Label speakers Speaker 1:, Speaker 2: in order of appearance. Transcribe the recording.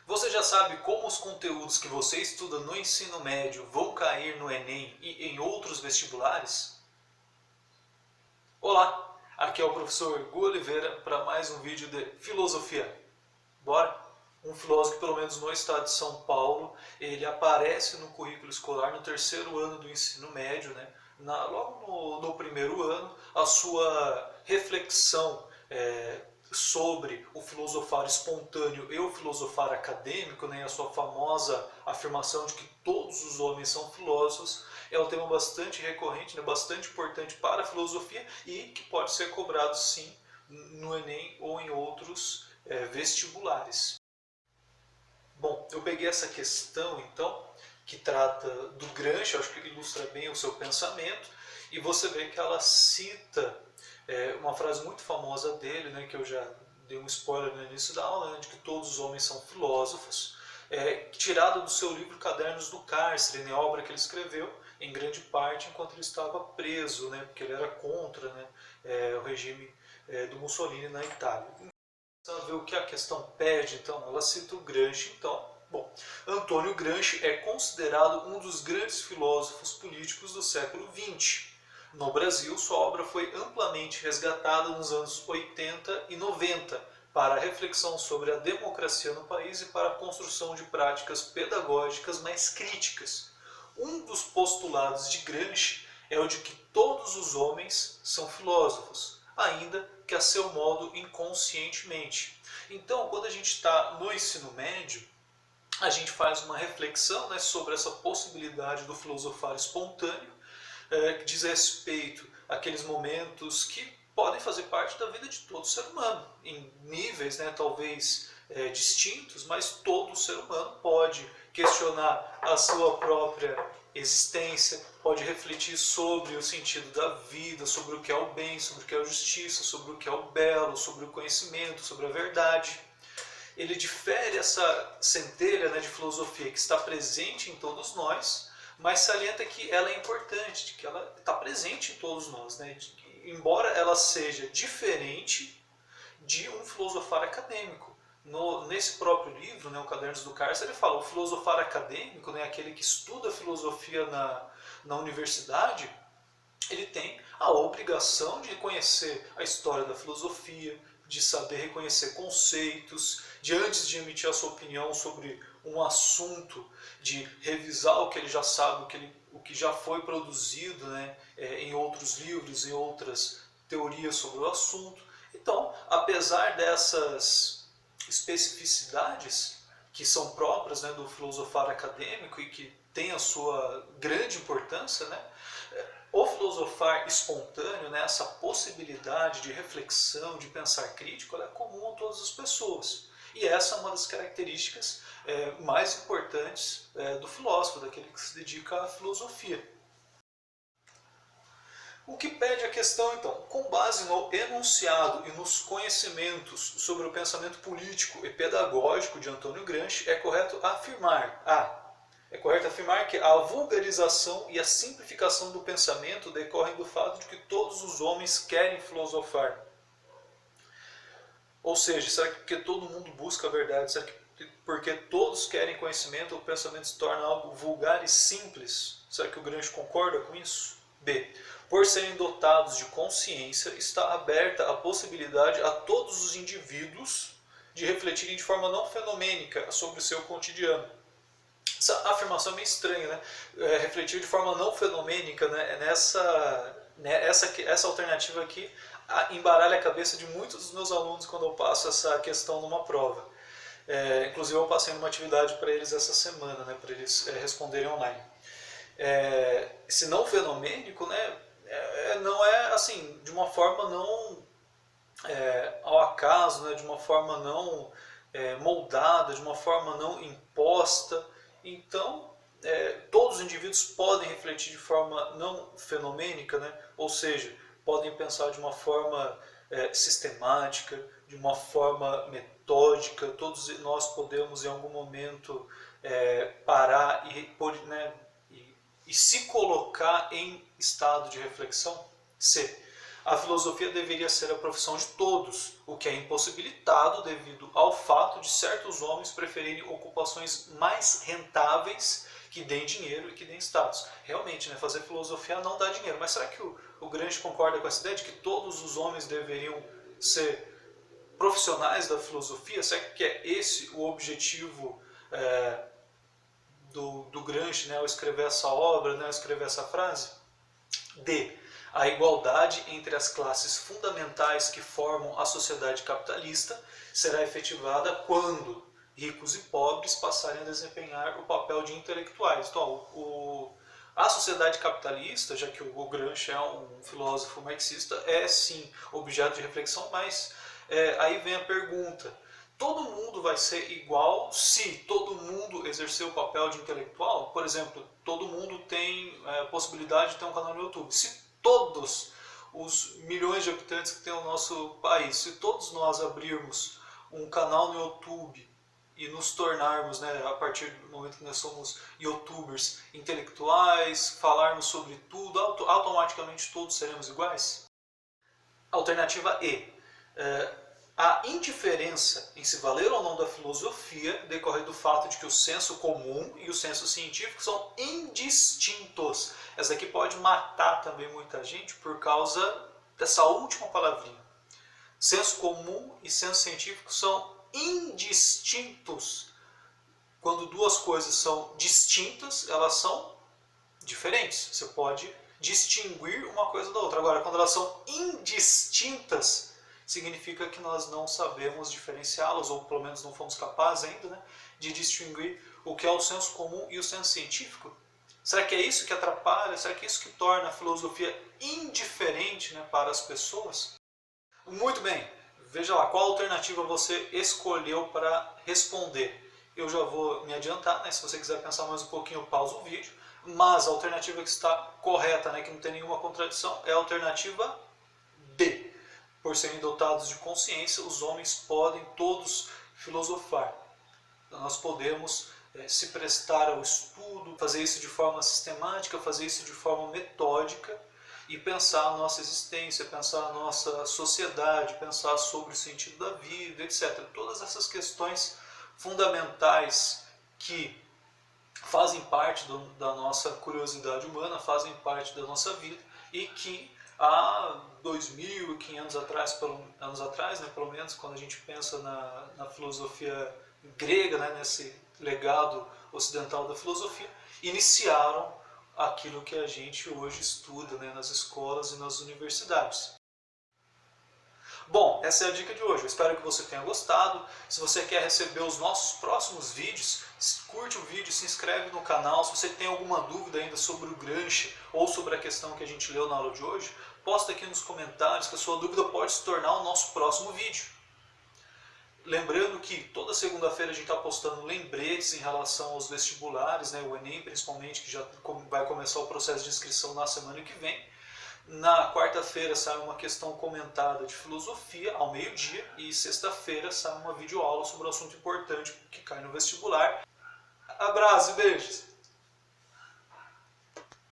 Speaker 1: Você já sabe como os conteúdos que você estuda no ensino médio vão cair no Enem e em outros vestibulares? Olá, aqui é o professor Gu Oliveira para mais um vídeo de filosofia. Bora? Um filósofo que, pelo menos no estado de São Paulo, ele aparece no currículo escolar no terceiro ano do ensino médio, né? Logo no primeiro ano, a sua reflexão sobre o filosofar espontâneo e o filosofar acadêmico, né? A sua famosa afirmação de que todos os homens são filósofos, é um tema bastante recorrente, né? Bastante importante para a filosofia e que pode ser cobrado sim no Enem ou em outros vestibulares. Bom, eu peguei essa questão, então, que trata do Gramsci, acho que ele ilustra bem o seu pensamento, e você vê que ela cita uma frase muito famosa dele, né, que eu já dei um spoiler no início da aula, né, de que todos os homens são filósofos, tirada do seu livro Cadernos do Cárcere, né, obra que ele escreveu, em grande parte, enquanto ele estava preso, né, porque ele era contra, né, o regime do Mussolini na Itália. Ver o que a questão pede, então, ela cita o Gramsci, então, bom, Antônio Gramsci é considerado um dos grandes filósofos políticos do século XX. No Brasil, sua obra foi amplamente resgatada nos anos 80 e 90 para a reflexão sobre a democracia no país e para a construção de práticas pedagógicas mais críticas. Um dos postulados de Gramsci é o de que todos os homens são filósofos, ainda que a seu modo inconscientemente. Então, quando a gente está no ensino médio, a gente faz uma reflexão, né, sobre essa possibilidade do filosofar espontâneo, que diz respeito àqueles momentos que podem fazer parte da vida de todo ser humano, em níveis, né, talvez distintos, mas todo ser humano pode questionar a sua própria existência, pode refletir sobre o sentido da vida, sobre o que é o bem, sobre o que é a justiça, sobre o que é o belo, sobre o conhecimento, sobre a verdade. Ele difere essa centelha, né, de filosofia que está presente em todos nós, mas salienta que ela é importante, que ela está presente em todos nós, né, embora ela seja diferente de um filosofar acadêmico. Nesse próprio livro, né, o Cadernos do Cárcere, ele fala o filosofar acadêmico, né, aquele que estuda filosofia na universidade, ele tem a obrigação de conhecer a história da filosofia, de saber reconhecer conceitos, de antes de emitir a sua opinião sobre um assunto, de revisar o que ele já sabe, o que já foi produzido, né, em outros livros, em outras teorias sobre o assunto. Então, apesar dessas especificidades que são próprias, né, do filosofar acadêmico e que tem a sua grande importância, né, o filosofar espontâneo, né, essa possibilidade de reflexão, de pensar crítico, ela é comum a todas as pessoas. E essa é uma das características mais importantes do filósofo, daquele que se dedica à filosofia. O que pede a questão, então, com base no enunciado e nos conhecimentos sobre o pensamento político e pedagógico de Antônio Gramsci, é correto afirmar que a vulgarização e a simplificação do pensamento decorrem do fato de que todos os homens querem filosofar. Ou seja, será que porque todo mundo busca a verdade? Será que porque todos querem conhecimento, o pensamento se torna algo vulgar e simples? Será que o Gramsci concorda com isso? B. Por serem dotados de consciência, está aberta a possibilidade a todos os indivíduos de refletirem de forma não fenomênica sobre o seu cotidiano. Essa afirmação é meio estranha, né? Refletir de forma não fenomênica, né? Essa alternativa aqui embaralha a cabeça de muitos dos meus alunos quando eu passo essa questão numa prova. Inclusive eu passei uma atividade para eles essa semana, né? Para eles responderem online. Esse não fenomênico, né? Não é assim, de uma forma não ao acaso, né? De uma forma não moldada, de uma forma não imposta. Então, todos os indivíduos podem refletir de forma não fenomênica, né? Ou seja, podem pensar de uma forma sistemática, de uma forma metódica. Todos nós podemos, em algum momento, parar e se colocar em estado de reflexão. C. a filosofia deveria ser a profissão de todos, o que é impossibilitado devido ao fato de certos homens preferirem ocupações mais rentáveis que deem dinheiro e que deem status. Realmente, né, fazer filosofia não dá dinheiro, mas será que o Gramsci concorda com essa ideia de que todos os homens deveriam ser profissionais da filosofia? Será que é esse o objetivo do Gramsci, né, ao escrever essa obra, né, ao escrever essa frase? D. A igualdade entre as classes fundamentais que formam a sociedade capitalista será efetivada quando ricos e pobres passarem a desempenhar o papel de intelectuais. Então, a sociedade capitalista, já que o Gramsci é um filósofo marxista, é sim objeto de reflexão, mas aí vem a pergunta: todo mundo vai ser igual se todo mundo exercer o papel de intelectual? Por exemplo, todo mundo tem possibilidade de ter um canal no YouTube. Se todos os milhões de habitantes que tem o nosso país, se todos nós abrirmos um canal no YouTube e nos tornarmos, né, a partir do momento que nós somos youtubers intelectuais, falarmos sobre tudo, automaticamente todos seremos iguais? Alternativa E. A indiferença em se valer ou não da filosofia decorre do fato de que o senso comum e o senso científico são indistintos. Essa aqui pode matar também muita gente por causa dessa última palavrinha. Senso comum e senso científico são indistintos. Quando duas coisas são distintas, elas são diferentes. Você pode distinguir uma coisa da outra. Agora, quando elas são indistintas, significa que nós não sabemos diferenciá-las, ou pelo menos não fomos capazes ainda, né, de distinguir o que é o senso comum e o senso científico. Será que é isso que atrapalha? Será que é isso que torna a filosofia indiferente, né, para as pessoas? Muito bem, veja lá, qual alternativa você escolheu para responder. Eu já vou me adiantar, né, se você quiser pensar mais um pouquinho, eu pauso o vídeo, mas a alternativa que está correta, né, que não tem nenhuma contradição, é a alternativa D. Por serem dotados de consciência, os homens podem todos filosofar. Então, nós podemos se prestar ao estudo, fazer isso de forma sistemática, fazer isso de forma metódica e pensar a nossa existência, pensar a nossa sociedade, pensar sobre o sentido da vida, etc. Todas essas questões fundamentais que fazem parte da nossa curiosidade humana, fazem parte da nossa vida e que há 2.500 anos atrás, né, pelo menos, quando a gente pensa na filosofia grega, né, nesse legado ocidental da filosofia, iniciaram aquilo que a gente hoje estuda, né, nas escolas e nas universidades. Bom, essa é a dica de hoje. Eu espero que você tenha gostado. Se você quer receber os nossos próximos vídeos, curte o vídeo, se inscreve no canal. Se você tem alguma dúvida ainda sobre o Gramsci ou sobre a questão que a gente leu na aula de hoje, posta aqui nos comentários que a sua dúvida pode se tornar o nosso próximo vídeo. Lembrando que toda segunda-feira a gente está postando lembretes em relação aos vestibulares, né, o Enem principalmente, que já vai começar o processo de inscrição na semana que vem. Na quarta-feira sai uma questão comentada de filosofia ao meio-dia e sexta-feira sai uma videoaula sobre um assunto importante que cai no vestibular. Abraço e beijos!